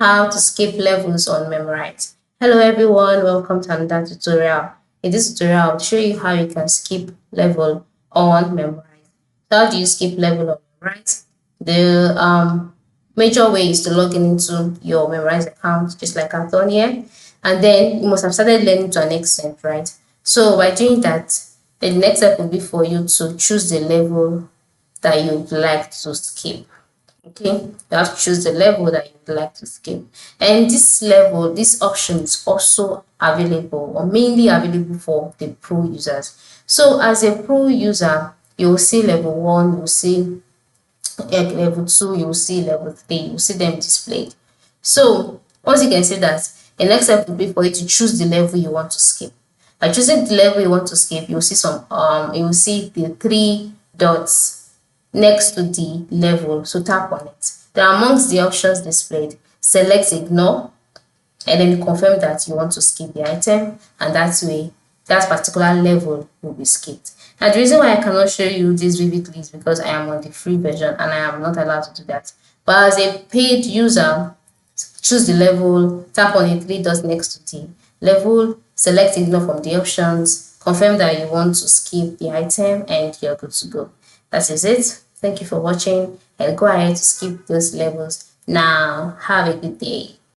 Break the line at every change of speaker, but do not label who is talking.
How to skip levels on Memrise. Hello everyone, welcome to another tutorial. In this tutorial, I'll show you how you can skip level on Memrise. So how do you skip level on Memrise? The major way is to log in into your Memrise account, just like I've done here. And then you must have started learning to an extent, right? So by doing that, the next step will be for you to choose the level that you'd like to skip. Okay, you have to choose the level that you'd like to skip, and this level, this option is also available or mainly available for the pro users. So as a pro user, you will see level 1, you will see level 2, you will see level 3, you will see them displayed. So once you can see that, the next step will be for you to choose the level you want to skip. By choosing the level you want to skip, you will see you will see the three dots next to the level, so tap on it. Then amongst the options displayed, select ignore and then confirm that you want to skip the item, and that way that particular level will be skipped. And the reason why I cannot show you this vividly is because I am on the free version and I am not allowed to do that. But as a paid user, choose the level, tap on the three dots next to the level, select ignore from the options, confirm that you want to skip the item, and you're good to go. That is it. Thank you for watching, and go ahead to skip those levels now. Have a good day.